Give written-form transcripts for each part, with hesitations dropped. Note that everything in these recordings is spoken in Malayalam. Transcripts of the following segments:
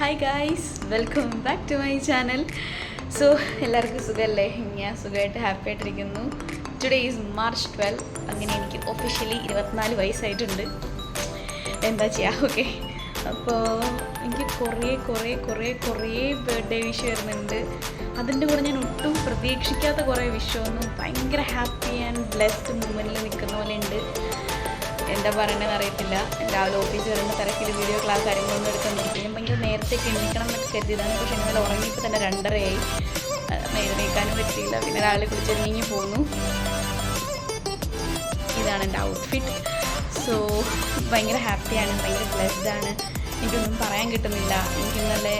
Hi guys, welcome back to my channel. So എല്ലാവർക്കും സുഖമല്ലേ? ഞാൻ സുഖമായിട്ട് ഹാപ്പി ആയിട്ടിരിക്കുന്നു. Today is March 12. അങ്ങനെ എനിക്ക് ഒഫീഷ്യലി 24 വയസ്സായിട്ടുണ്ട്. എന്താ ചെയ്യുക? ഓക്കെ, അപ്പോൾ എനിക്ക് കുറേ ബർത്ത്ഡേ വിഷ് വരുന്നുണ്ട്. അതിൻ്റെ കൂടെ ഞാൻ ഒട്ടും പ്രതീക്ഷിക്കാത്ത കുറേ വിഷൊന്നും ഭയങ്കര ഹാപ്പി ആൻഡ് ബ്ലെസ്ഡ് മൂമെൻറ്റിൽ നിൽക്കുന്ന പോലെ ഉണ്ട്. എന്താ പറയണമെന്ന് അറിയത്തില്ല. രാവിലെ ഓഫീസിൽ വരുമ്പോൾ തിരക്കിൽ വീഡിയോ ക്ലാസ് കാര്യങ്ങളൊന്നും എടുക്കാൻ നോക്കി. ഞാൻ ഭയങ്കര നേരത്തേക്ക് എണീക്കണം എന്നൊക്കെ കരുതിയതാണ്. പക്ഷേ ഇന്നലെ ഉറങ്ങിയപ്പോൾ തന്നെ 2:30 എഴുന്നേൽക്കാനും പറ്റിയില്ല. പിന്നെ രാവിലെ കുളിച്ചൊരുങ്ങി പോന്നു. ഇതാണ് എൻ്റെ ഔട്ട്ഫിറ്റ്. സോ ഭയങ്കര ഹാപ്പിയാണ്, ഭയങ്കര ബ്ലെസ്ഡാണ്. എനിക്കൊന്നും പറയാൻ കിട്ടുന്നില്ല. എനിക്ക് ഇന്നലെ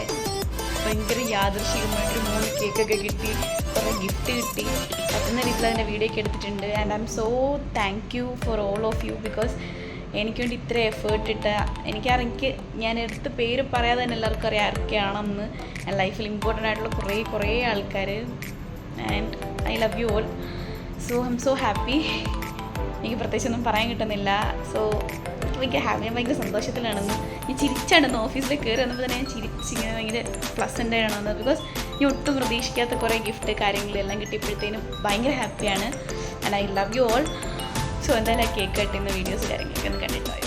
ഭയങ്കര യാദൃശ്ചികമായിട്ടൊരു 3 കേക്കൊക്കെ കിട്ടി, കുറേ ഗിഫ്റ്റ് കിട്ടി. പറ്റുന്ന രീതിയിൽ അതിൻ്റെ വീഡിയോ ഒക്കെ എടുത്തിട്ടുണ്ട്. And I'm so thank you for all of you. Because എനിക്ക് വേണ്ടി ഇത്ര എഫേർട്ട് ഇട്ട എനിക്ക് ഞാൻ എടുത്ത പേര് പറയാതെ തന്നെ എല്ലാവർക്കും അറിയാം ആരൊക്കെയാണെന്ന്. എൻ്റെ ലൈഫിൽ ഇമ്പോർട്ടൻ്റ് ആയിട്ടുള്ള കുറേ ആൾക്കാർ. And I love you all. So I M so happy. എനിക്ക് പ്രത്യേകിച്ചൊന്നും പറയാൻ കിട്ടുന്നില്ല. സോ ഭയങ്കര ഹാപ്പി, ഞാൻ ഭയങ്കര സന്തോഷത്തിലാണെന്ന്. ഞാൻ ചിരിച്ചാണെന്ന് ഓഫീസിൽ കയറി വന്നപ്പോൾ തന്നെ ഞാൻ ചിരിച്ചിങ്ങനെ ഭയങ്കര പ്ലസൻ്റാണ് വന്നത്. ബിക്കോസ് ഞാൻ ഒട്ടും പ്രതീക്ഷിക്കാത്ത കുറേ ഗിഫ്റ്റ് കാര്യങ്ങളെല്ലാം കിട്ടിയപ്പോഴത്തേനും ഭയങ്കര ഹാപ്പിയാണ്. And I love you all. So എന്തായാലും ആ കേക്ക് കട്ടുന്ന വീഡിയോസ് കാര്യങ്ങളൊക്കെ ഒന്ന് കണ്ടിട്ട് പോയി.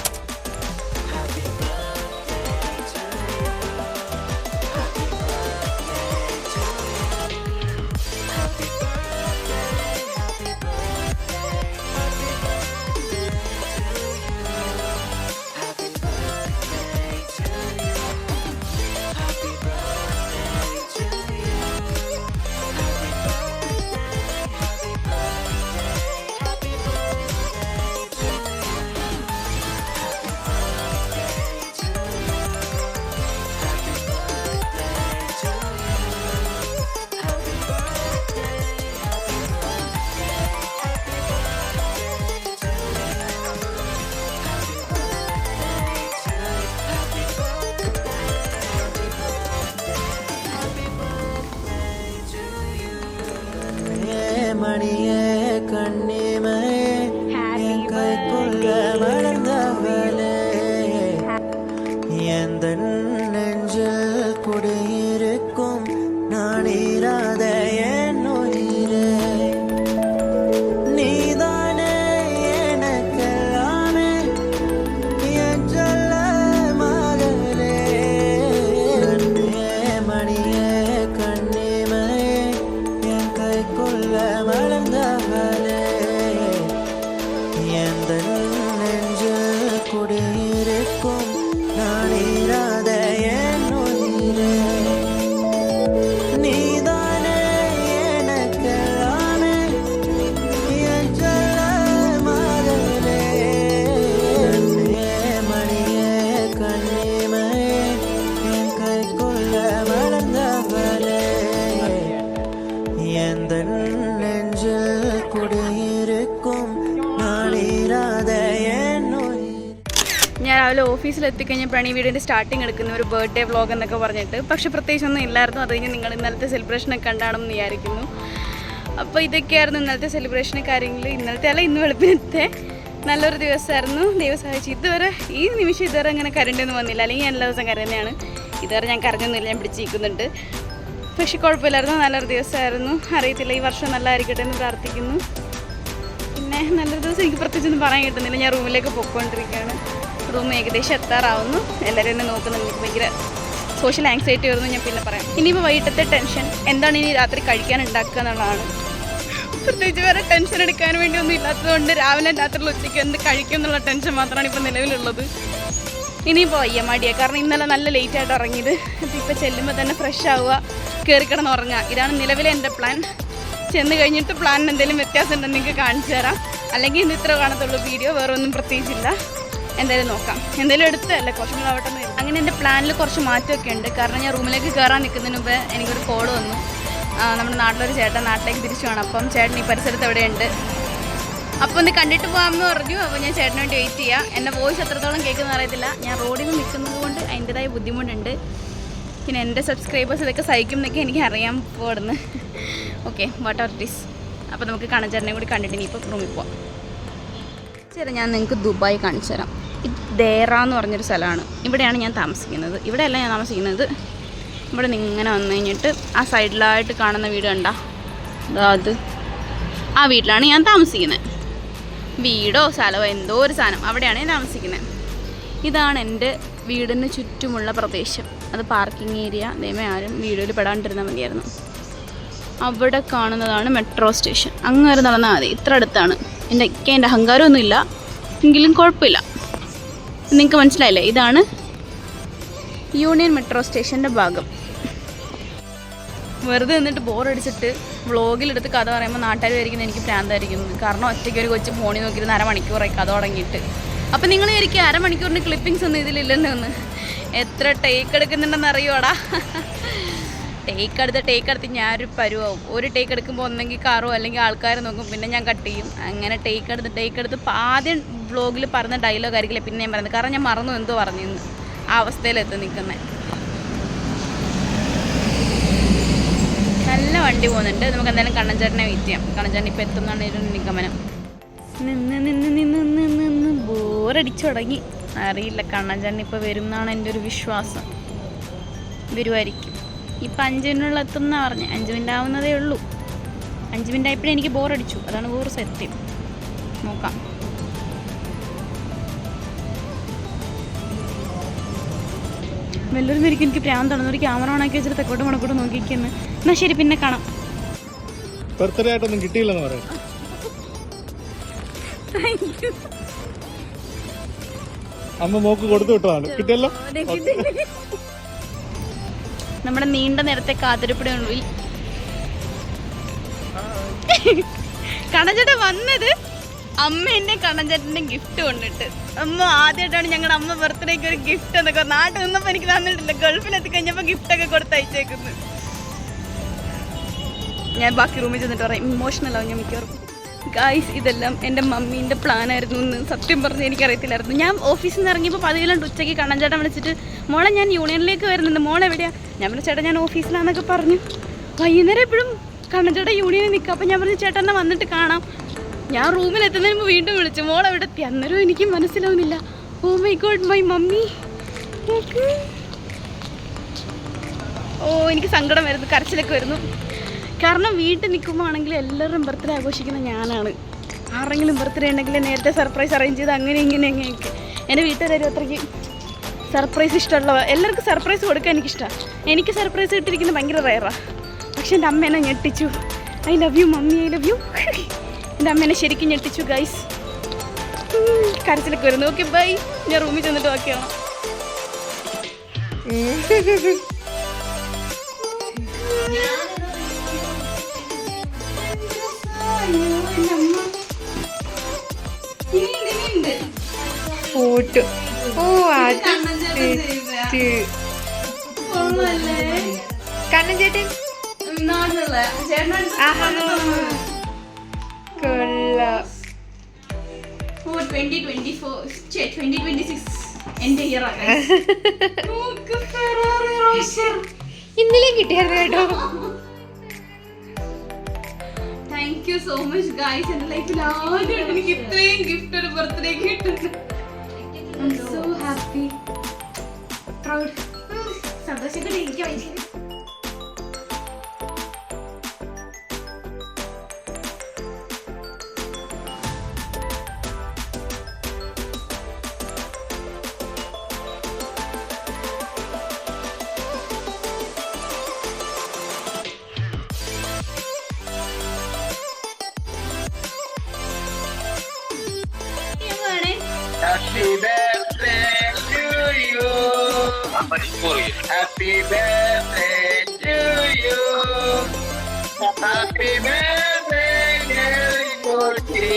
மணியே கண்ணிமையே என் கைக்குள்ள வளர்ந்தவளே, எந்த நெஞ்சில் குடியிருக்கும் நான் இராத என் உயிரே, நீதானே எனக்கெல்லாமே என் சொல்ல மகளே. மணியே கண்ணிமையே என் கைக்குள்ள வளர்ந்தவளே, எந்த நெஞ்சில் குடியிருக்கும் நான் இராத என் உயிரே, நீதானே எனக்கெல்லாமே என் சொல்ல மகளே. மணியே கண்ணிமையே என் கைக்குள்ள வளர்ந்தவளே, எந்த நெஞ்சில் കുടിയിരിക്കും നാളിരാത എൻ ഉയിർ. ഞാൻ രാവിലെ ഓഫീസിലെത്തിക്കഴിഞ്ഞപ്പോഴാണ് ഈ വീഡിയോൻ്റെ സ്റ്റാർട്ടിങ് എടുക്കുന്ന ഒരു ബർത്ത്ഡേ വ്ളോഗ് എന്നൊക്കെ പറഞ്ഞിട്ട്. പക്ഷെ പ്രത്യേകിച്ചൊന്നും ഇല്ലായിരുന്നു. അത് കഴിഞ്ഞ് നിങ്ങൾ ഇന്നലത്തെ സെലിബ്രേഷനൊക്കെ കണ്ടാണെന്ന് വിചാരിക്കുന്നു. അപ്പോൾ ഇതൊക്കെയായിരുന്നു ഇന്നലത്തെ സെലിബ്രേഷൻ കാര്യങ്ങൾ. ഇന്നലത്തെ അല്ല, ഇന്ന് വെളുപ്പിനത്തെ നല്ലൊരു ദിവസമായിരുന്നു. ദൈവം സഹായിച്ചു. ഇതുവരെ ഈ നിമിഷം ഇതുവരെ അങ്ങനെ കരണ്ടൊന്നും വന്നില്ല. അല്ലെങ്കിൽ ഞാൻ എല്ലാ ദിവസം കരയുന്നതാണ്. ഇതുവരെ ഞാൻ കരഞ്ഞൊന്നുമില്ല, ഞാൻ പിടിച്ചിരിക്കുന്നുണ്ട്. പക്ഷെ കുഴപ്പമില്ലായിരുന്നു, നല്ലൊരു ദിവസമായിരുന്നു. അറിയത്തില്ല, ഈ വർഷം നല്ലതായിരിക്കട്ടെ എന്ന് പ്രാർത്ഥിക്കുന്നു. പിന്നെ നല്ലൊരു ദിവസം എനിക്ക് പ്രത്യേകിച്ചൊന്നും പറയാൻ കിട്ടുന്നില്ല. ഞാൻ റൂമിലേക്ക് പോയിക്കൊണ്ടിരിക്കുകയാണ്. റൂം ഏകദേശം എത്താറാവുന്നു. എല്ലാവരും എന്നെ നോക്കുന്നുണ്ട്. എനിക്ക് ഭയങ്കര സോഷ്യൽ ആങ്സൈറ്റി വരുന്നു. ഞാൻ പിന്നെ പറയാം. ഇനിയിപ്പോൾ വൈകിട്ടത്തെ ടെൻഷൻ എന്താണ് ഇനി രാത്രി കഴിക്കാൻ ഉണ്ടാക്കുക എന്നുള്ളതാണ്. പ്രത്യേകിച്ച് വേറെ ടെൻഷൻ എടുക്കാൻ വേണ്ടി ഒന്നും ഇല്ലാത്തതുകൊണ്ട് രാവിലെ രാത്രിയിൽ ഉച്ചയ്ക്ക് എന്ത് കഴിക്കും എന്നുള്ള ടെൻഷൻ മാത്രമാണ് ഇപ്പോൾ നിലവിലുള്ളത്. ഇനിയിപ്പോൾ മടിയാണ്. കാരണം ഇന്നലെ നല്ല ലേറ്റായിട്ട് ഇറങ്ങിയത്. അപ്പോൾ ഇപ്പോൾ ചെല്ലുമ്പോൾ തന്നെ ഫ്രഷ് ആവുക, കയറി കിടന്ന് ഉറങ്ങുക. ഇതാണ് നിലവിലെ എൻ്റെ പ്ലാൻ. ചെന്ന് കഴിഞ്ഞിട്ട് പ്ലാനിന് എന്തെങ്കിലും വ്യത്യാസം ഉണ്ടെന്ന് നിങ്ങൾക്ക് കാണിച്ചു തരാം. അല്ലെങ്കിൽ ഇന്ന് ഇത്ര കാണത്തുള്ളൂ വീഡിയോ, വേറെ ഒന്നും പ്രത്യേകിച്ചില്ല. എന്തായാലും നോക്കാം. എന്തായാലും എടുത്തല്ലേ, കുറച്ചും കൂടെ ആവട്ടെ. അങ്ങനെ എൻ്റെ പ്ലാനിൽ കുറച്ച് മാറ്റമൊക്കെ ഉണ്ട്. കാരണം ഞാൻ റൂമിലേക്ക് കയറാൻ നിൽക്കുന്നതിന് മുമ്പ് എനിക്കൊരു കോൾ വന്നു. നമ്മുടെ നാട്ടിലൊരു ചേട്ടൻ നാട്ടിലേക്ക് തിരിച്ചു വേണം. അപ്പം ചേട്ടൻ ഈ പരിസരത്ത് എവിടെയുണ്ട്, അപ്പോൾ ഒന്ന് കണ്ടിട്ട് പോകാമെന്ന് പറഞ്ഞു. അപ്പോൾ ഞാൻ ചേട്ടന് വേണ്ടി വെയിറ്റ് ചെയ്യാം. എൻ്റെ വോയിസ് എത്രത്തോളം കേൾക്കുന്നത് അറിയത്തില്ല. ഞാൻ റോഡിൽ നിന്ന് നിൽക്കുന്നത് കൊണ്ട് അതിൻ്റെതായ ബുദ്ധിമുട്ടുണ്ട്. പിന്നെ എൻ്റെ സബ്സ്ക്രൈബേഴ്സ് ഇതൊക്കെ സഹിക്കും എന്നൊക്കെ എനിക്ക് അറിയാൻ പോകുന്നു. Okay, what ever it is. അപ്പോൾ നമുക്ക് കണച്ചേട്ടനെ കൂടി കണ്ടിട്ട് ഇനിയിപ്പോൾ റൂമിൽ പോവാം. ചേട്ടാ, ഞാൻ നിങ്ങൾക്ക് ദുബായ് കാണിച്ചു തരാം. ദേറ എന്ന് പറഞ്ഞൊരു സ്ഥലമാണ്. ഇവിടെയാണ് ഞാൻ താമസിക്കുന്നത്. ഇവിടെയല്ല ഞാൻ താമസിക്കുന്നത്. ഇവിടെ നിന്ന് ഇങ്ങനെ വന്നു കഴിഞ്ഞിട്ട് ആ സൈഡിലായിട്ട് കാണുന്ന വീട് കണ്ട അത് ആ വീട്ടിലാണ് ഞാൻ താമസിക്കുന്നത്. വീടോ സ്ഥലമോ എന്തോ ഒരു സാധനം, അവിടെയാണ് ഞാൻ താമസിക്കുന്നത്. ഇതാണ് എൻ്റെ വീടിന് ചുറ്റുമുള്ള പ്രദേശം. അത് പാർക്കിംഗ് ഏരിയ. ദൈവമേ ആരും വീഡിയോയിൽ പെടാണ്ടിരുന്നാൽ മതിയായിരുന്നു. അവിടെ കാണുന്നതാണ് മെട്രോ സ്റ്റേഷൻ. അങ്ങ് വരെ നടന്നാൽ മതി. ഇത്ര അടുത്താണ്. എൻ്റെ അഹങ്കാരമൊന്നുമില്ല, എങ്കിലും കുഴപ്പമില്ല. നിങ്ങൾക്ക് മനസ്സിലായില്ലേ? ഇതാണ് യൂണിയൻ മെട്രോ സ്റ്റേഷൻ്റെ ഭാഗം. വെറുതെ നിന്നിട്ട് ബോറടിച്ചിട്ട് വ്ളോഗിലെടുത്ത് കഥ പറയുമ്പോൾ നാട്ടുകാർ വിചാരിക്കുന്നത് എനിക്ക് ഭ്രാന്തായിരിക്കുന്നു. കാരണം ഒറ്റയ്ക്ക് ഒരു കൊച്ചു ഫോണിൽ നോക്കിയിരുന്ന അരമണിക്കൂറായി കഥ തുടങ്ങിയിട്ട്. അപ്പം നിങ്ങൾ വിചാരിക്കുക അരമണിക്കൂറിന് ക്ലിപ്പിങ്സ് ഒന്നും ഇതിലില്ലെന്ന് ഒന്ന്. എത്ര ടേക്ക് എടുക്കുന്നുണ്ടെന്ന് അറിയോടാ. ടേക്ക് എടുത്ത് ഞാനൊരു പരുവാവും. ഒരു ടേക്ക് എടുക്കുമ്പോൾ ഒന്നെങ്കിൽ കാറോ അല്ലെങ്കിൽ ആൾക്കാരെ നോക്കും, പിന്നെ ഞാൻ കട്ട് ചെയ്യും. അങ്ങനെ ടേക്ക് എടുത്ത് ആദ്യം വ്ളോഗിൽ പറഞ്ഞ ഡയലോഗ് ആയിരിക്കില്ല പിന്നെ ഞാൻ പറയുന്നത്. കാരണം ഞാൻ മറന്നു എന്തോ പറഞ്ഞിരുന്നു. ആ അവസ്ഥയിലെത്തി നിൽക്കുന്നത്. നല്ല വണ്ടി പോകുന്നുണ്ട്. നമുക്ക് എന്തായാലും കണ്ണൻചേട്ടനെ വെയിറ്റ് ചെയ്യാം. കണ്ണൻചേട്ടൻ ഇപ്പോൾ എത്തുന്നതാണ് ഒരു നിഗമനം. നിന്ന് ബോറടിച്ചു തുടങ്ങി. അറിയില്ല, കണ്ണൻചേട്ടൻ ഇപ്പോൾ വരും എന്നാണ് എൻ്റെ ഒരു വിശ്വാസം. വരുമായിരിക്കും. ഇപ്പം 5 മിനിറ്റിനുള്ള എത്തുമെന്നാണ് പറഞ്ഞത്. 5 മിനിറ്റ് ആവുന്നതേ ഉള്ളൂ. 5 മിനിറ്റ് ആയപ്പോഴേ എനിക്ക് ബോറടിച്ചു. അതാണ് വേറെ സത്യം. നോക്കാം. വല്ലവരും എനിക്ക് പ്രാന്താണെന്ന് ഒരു ക്യാമറ ഓണാക്കി വെച്ചിട്ട് തെക്കോട്ട് മണക്കോട്ട് നോക്കിയിരിക്കുന്നു. എന്നാൽ ശരി, പിന്നെ കാണാം. ബർത്ത്ഡേ ആയിട്ടൊന്നും കിട്ടിയില്ലെന്ന് പറയാം. അമ്മ മോക്ക് കൊടുത്തു വിട്ടതാണ്. കിട്ടിയല്ലോ. നമ്മുടെ നീണ്ട നേരത്തെ കാത്തിരിപ്പിനുള്ളിൽ കണ്ണൻചേട്ടൻ വന്നത് അമ്മ എന്നെ കണ്ണൻചേട്ടൻ്റെ ഗിഫ്റ്റ് കൊണ്ടിട്ട്. അമ്മ ആദ്യമായിട്ടാണ് ഞങ്ങളുടെ അമ്മ ബർത്ത്ഡേക്ക് ഒരു ഗിഫ്റ്റ് എന്നൊക്കെ നാട്ടിൽ നിന്നപ്പോൾ എനിക്ക് തന്നിട്ടില്ല. ഗൾഫിലെത്തി കഴിഞ്ഞപ്പോൾ ഗിഫ്റ്റൊക്കെ കൊടുത്തയച്ചേക്കുന്നു. ഞാൻ ബാക്കി റൂമിൽ ചെന്നിട്ട് പറയാം. ഇമോഷണലാവും ഞാൻ മിക്കവാറും. ഗായ്സ്, ഇതെല്ലാം എൻ്റെ മമ്മീൻ്റെ പ്ലാനായിരുന്നു എന്ന് സത്യം പറഞ്ഞ് എനിക്കറിയത്തില്ലായിരുന്നു. ഞാൻ ഓഫീസിൽ നിന്ന് ഇറങ്ങിയപ്പോൾ 10 ഉച്ചയ്ക്ക് കണ്ണൻചേട്ടൻ വിളിച്ചിട്ട് മോളെ ഞാൻ യൂണിയനിലേക്ക് വരുന്നുണ്ട്, മോളെവിടെയാണ്? ഞാൻ പറഞ്ഞു ചേട്ടാ ഞാൻ ഓഫീസിലാണെന്നൊക്കെ പറഞ്ഞു. വൈകുന്നേരം എപ്പോഴും കണ്ണൻചേട്ടൻ യൂണിയനിൽ നിൽക്കുക. അപ്പം ഞാൻ പറഞ്ഞു ചേട്ടാ എന്നാൽ വന്നിട്ട് കാണാം. ഞാൻ റൂമിലെത്തുന്നതിന് മുമ്പ് വീണ്ടും വിളിച്ചു മോളെവിടെ എത്തി. അന്നേരം എനിക്ക് മനസ്സിലാവുന്നില്ല. Oh my god, my mummy. ഓ എനിക്ക് സങ്കടം വരുന്നു, കരച്ചിലൊക്കെ വരുന്നു. കാരണം വീട്ടിൽ നിൽക്കുമ്പോൾ ആണെങ്കിൽ എല്ലാവരും ബർത്ത്ഡേ ആഘോഷിക്കുന്ന ഞാനാണ്. ആരെങ്കിലും ബർത്ത്ഡേ ഉണ്ടെങ്കിൽ നേരത്തെ സർപ്രൈസ് അറേഞ്ച് ചെയ്ത് അങ്ങനെ ഇങ്ങനെയൊക്കെ. എൻ്റെ വീട്ടുകാരും അത്രയ്ക്ക് സർപ്രൈസ് ഇഷ്ടമുള്ളവ. എല്ലാവർക്കും സർപ്രൈസ് കൊടുക്കാൻ എനിക്കിഷ്ടമാണ്. എനിക്ക് സർപ്രൈസ് കിട്ടിയിരിക്കുന്നത് ഭയങ്കര റയറാണ്. പക്ഷെ എൻ്റെ അമ്മ എന്നെ ഞെട്ടിച്ചു. I love you mummy, I love you. എൻ്റെ അമ്മേനെ ശരിക്കും ഞെട്ടിച്ചു ഗൈസ്. കരച്ചിലൊക്കെ വരുന്നു. ഓക്കെ ബൈ, ഞാൻ റൂമിൽ ചെന്നിട്ട് ബാക്കിയാണ്. ഫോട്ടോ. ഓ അത് കണ്ണൻചേട്ടൻ കൊള്ളാം. 2026 എൻ്റെ ഇയറാണ്. ഇന്നലെ കിട്ടിയായിരുന്നു കേട്ടോ. Thank you so much guys. എൻ്റെ ലൈഫിൽ ആദ്യമായിട്ട് എനിക്ക് ഇത്രയും ഗിഫ്റ്റ് ഒരു ബർത്ത്ഡേ കിട്ടുന്നു. I am so happy, proud, സന്തോഷത്തോടെ ഇരിക്കാം. Happy birthday to you. Happy birthday to you. Happy birthday, dear Murthy.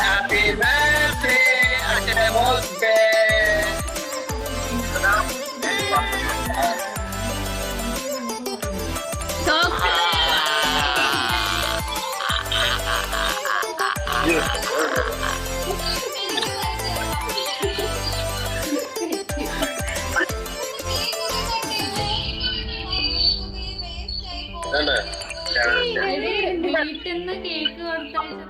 Happy birthday, Ajay Murthy. വീട്ടിൽ നിന്ന് കേക്ക് കൊടുത്തായിട്ട്